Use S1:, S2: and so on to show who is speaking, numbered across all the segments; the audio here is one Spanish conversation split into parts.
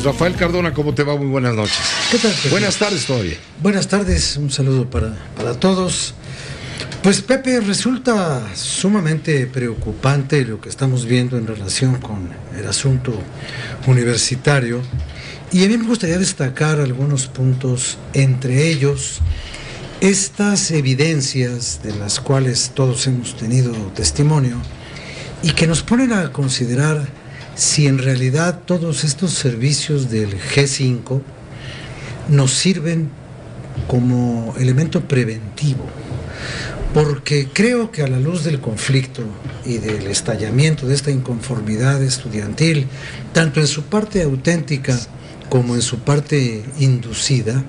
S1: Rafael Cardona, ¿cómo te va? Muy buenas noches.
S2: ¿Qué tal, Pepe?
S1: Buenas tardes todavía.
S2: Buenas tardes, un saludo para todos. Pues, Pepe, resulta sumamente preocupante lo que estamos viendo en relación con el asunto universitario, y a mí me gustaría destacar algunos puntos, entre ellos estas evidencias de las cuales todos hemos tenido testimonio y que nos ponen a considerar si en realidad todos estos servicios del G5 nos sirven como elemento preventivo. Porque creo que a la luz del conflicto y del estallamiento de esta inconformidad estudiantil, tanto en su parte auténtica como en su parte inducida,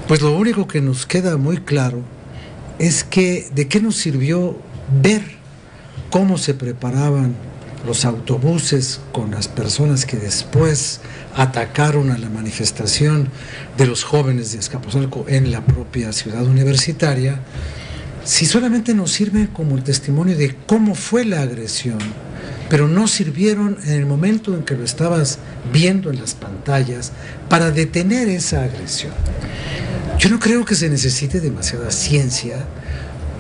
S2: pues lo único que nos queda muy claro es que de qué nos sirvió ver cómo se preparaban los autobuses con las personas que después atacaron a la manifestación de los jóvenes de Azcapotzalco en la propia ciudad universitaria, si solamente nos sirven como el testimonio de cómo fue la agresión, pero no sirvieron en el momento en que lo estabas viendo en las pantallas para detener esa agresión. Yo no creo que se necesite demasiada ciencia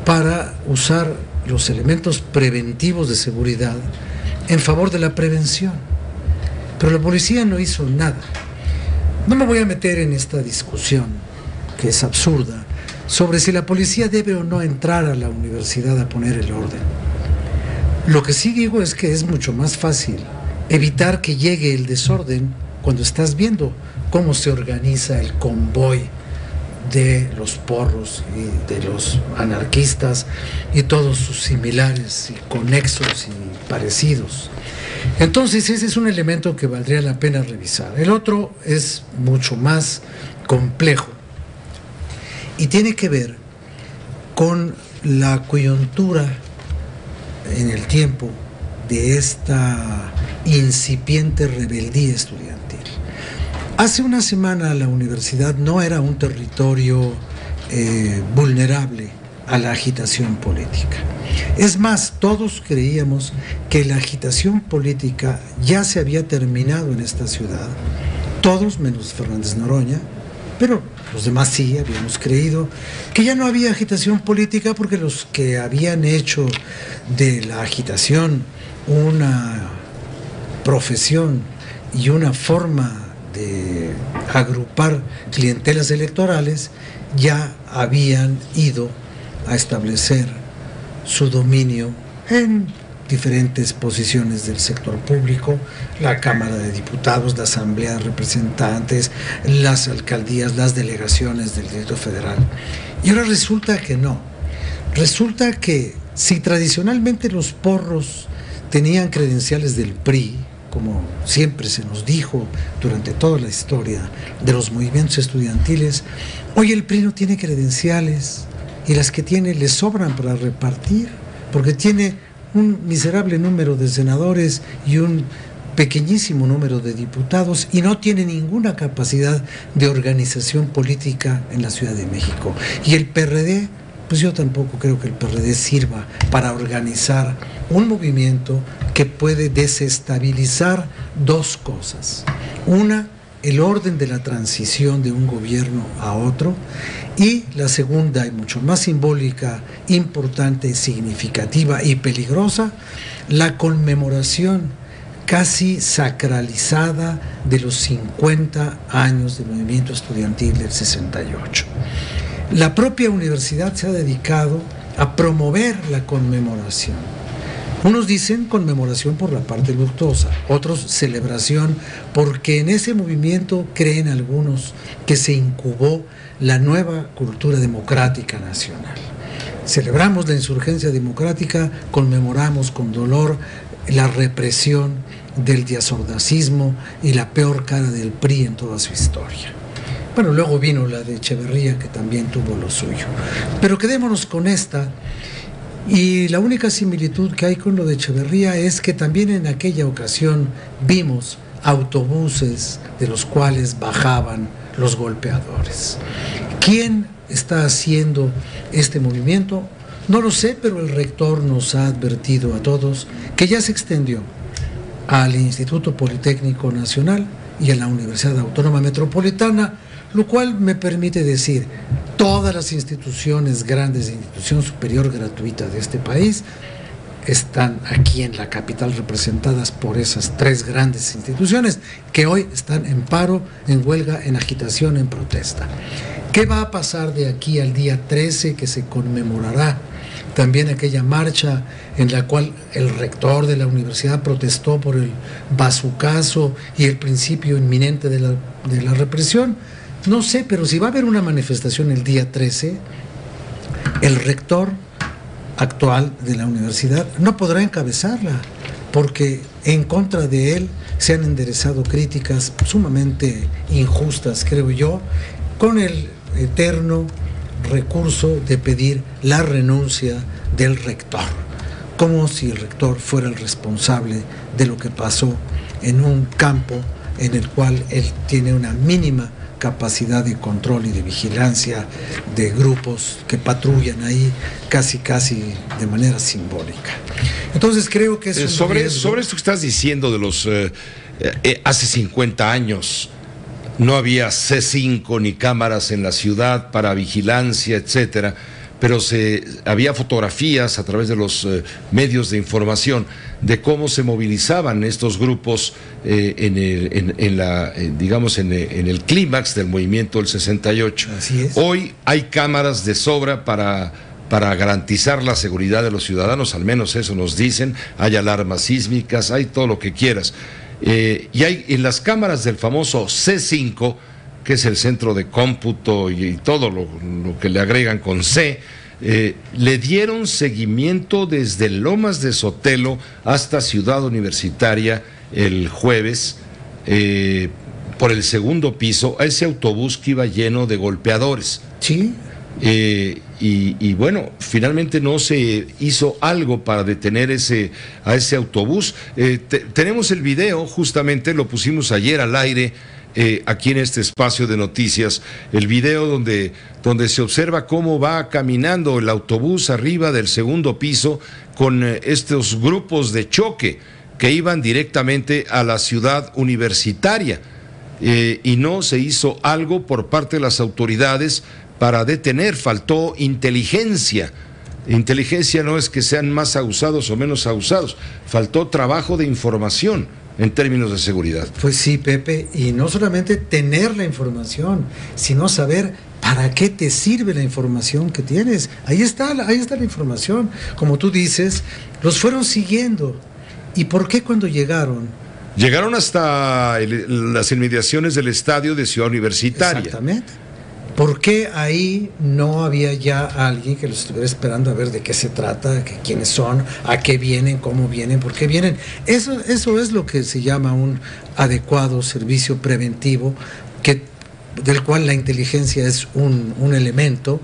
S2: para usar los elementos preventivos de seguridad en favor de la prevención. Pero la policía no hizo nada. No me voy a meter en esta discusión, que es absurda, sobre si la policía debe o no entrar a la universidad a poner el orden. Lo que sí digo es que es mucho más fácil evitar que llegue el desorden cuando estás viendo cómo se organiza el convoy de los porros y de los anarquistas y todos sus similares y conexos y parecidos. Entonces ese es un elemento que valdría la pena revisar. El otro es mucho más complejo y tiene que ver con la coyuntura en el tiempo de esta incipiente rebeldía estudiantil. Hace una semana la universidad no era un territorio vulnerable a la agitación política. Es más, todos creíamos que la agitación política ya se había terminado en esta ciudad, todos menos Fernández Noroña, pero los demás sí habíamos creído que ya no había agitación política porque los que habían hecho de la agitación una profesión y una forma de agrupar clientelas electorales ya habían ido a establecer su dominio en diferentes posiciones del sector público, la Cámara de Diputados, la Asamblea de Representantes, las alcaldías, las delegaciones del Distrito Federal. Y ahora resulta que no. Resulta que si tradicionalmente los porros tenían credenciales del PRI, como siempre se nos dijo durante toda la historia de los movimientos estudiantiles, hoy el PRI no tiene credenciales y las que tiene le sobran para repartir, porque tiene un miserable número de senadores y un pequeñísimo número de diputados y no tiene ninguna capacidad de organización política en la Ciudad de México. Y el PRD, pues yo tampoco creo que el PRD sirva para organizar un movimiento que puede desestabilizar dos cosas. Una, el orden de la transición de un gobierno a otro, y la segunda y mucho más simbólica, importante, significativa y peligrosa, la conmemoración casi sacralizada de los 50 años del movimiento estudiantil del 68. La propia universidad se ha dedicado a promover la conmemoración. Unos dicen conmemoración por la parte luctuosa, otros celebración porque en ese movimiento creen algunos que se incubó la nueva cultura democrática nacional. Celebramos la insurgencia democrática, conmemoramos con dolor la represión del diazordacismo y la peor cara del PRI en toda su historia. Bueno, luego vino la de Echeverría, que también tuvo lo suyo. Pero quedémonos con esta. Y la única similitud que hay con lo de Echeverría es que también en aquella ocasión vimos autobuses de los cuales bajaban los golpeadores. ¿Quién está haciendo este movimiento? No lo sé, pero el rector nos ha advertido a todos que ya se extendió al Instituto Politécnico Nacional y en la Universidad Autónoma Metropolitana, lo cual me permite decir, todas las instituciones grandes de institución superior gratuita de este país están aquí en la capital representadas por esas tres grandes instituciones que hoy están en paro, en huelga, en agitación, en protesta. ¿Qué va a pasar de aquí al día 13 que se conmemorará también aquella marcha en la cual el rector de la universidad protestó por el bazucazo y el principio inminente de la represión? No sé, pero si va a haber una manifestación el día 13, el rector actual de la universidad no podrá encabezarla, porque en contra de él se han enderezado críticas sumamente injustas, creo yo, con el eterno recurso de pedir la renuncia del rector, como si el rector fuera el responsable de lo que pasó en un campo en el cual él tiene una mínima capacidad de control y de vigilancia de grupos que patrullan ahí casi de manera simbólica. Entonces creo que es
S1: sobre esto que estás diciendo de los hace 50 años no había C5 ni cámaras en la ciudad para vigilancia, etcétera, pero había fotografías a través de los medios de información de cómo se movilizaban estos grupos en el clímax del movimiento del 68.
S2: Así es.
S1: Hoy hay cámaras de sobra para garantizar la seguridad de los ciudadanos, al menos eso nos dicen. Hay alarmas sísmicas, hay todo lo que quieras. Y hay en las cámaras del famoso C5, que es el centro de cómputo y todo lo que le agregan con C, le dieron seguimiento desde Lomas de Sotelo hasta Ciudad Universitaria el jueves, por el segundo piso, a ese autobús que iba lleno de golpeadores.
S2: Sí.
S1: Y bueno, finalmente no se hizo algo para detener a ese autobús. Tenemos el video, justamente lo pusimos ayer al aire, aquí en este espacio de noticias, el video donde se observa cómo va caminando el autobús arriba del segundo piso con estos grupos de choque que iban directamente a la Ciudad Universitaria, y no se hizo algo por parte de las autoridades para detener. Faltó inteligencia. Inteligencia no es que sean más abusados o menos abusados, faltó trabajo de información en términos de seguridad.
S2: Pues sí, Pepe, y no solamente tener la información, sino saber para qué te sirve la información que tienes. Ahí está la información. Como tú dices, los fueron siguiendo. ¿Y por qué cuando llegaron?
S1: Llegaron hasta las inmediaciones del estadio de Ciudad Universitaria.
S2: Exactamente. ¿Por qué ahí no había ya alguien que los estuviera esperando a ver de qué se trata, quiénes son, a qué vienen, cómo vienen, por qué vienen? Eso es lo que se llama un adecuado servicio preventivo, del cual la inteligencia es un elemento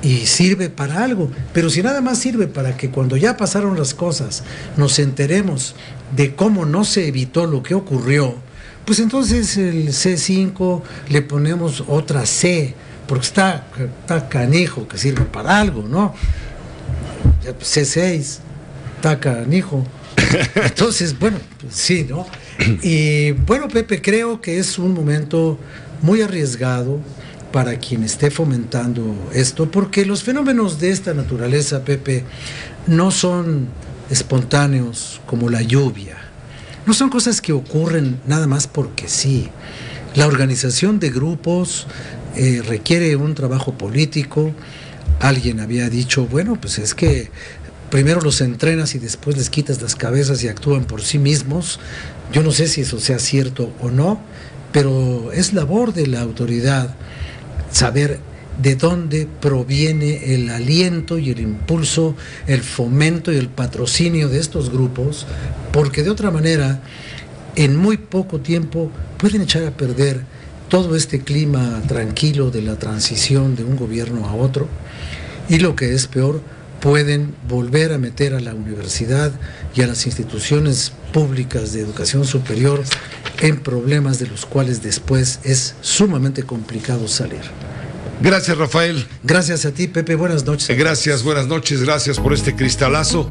S2: y sirve para algo. Pero si nada más sirve para que cuando ya pasaron las cosas nos enteremos de cómo no se evitó lo que ocurrió, pues entonces el C5 le ponemos otra C, porque está canijo, que sirve para algo, ¿no? C6, está canijo. Entonces, bueno, pues sí, ¿no? Y bueno, Pepe, creo que es un momento muy arriesgado para quien esté fomentando esto, porque los fenómenos de esta naturaleza, Pepe, no son espontáneos como la lluvia. No son cosas que ocurren nada más porque sí. La organización de grupos requiere un trabajo político. Alguien había dicho, bueno, pues es que primero los entrenas y después les quitas las cabezas y actúan por sí mismos. Yo no sé si eso sea cierto o no, pero es labor de la autoridad saber de dónde proviene el aliento y el impulso, el fomento y el patrocinio de estos grupos, porque de otra manera, en muy poco tiempo, pueden echar a perder todo este clima tranquilo de la transición de un gobierno a otro, y lo que es peor, pueden volver a meter a la universidad y a las instituciones públicas de educación superior en problemas de los cuales después es sumamente complicado salir.
S1: Gracias, Rafael.
S2: Gracias a ti, Pepe. Buenas noches.
S1: Gracias, buenas noches. Gracias por este cristalazo.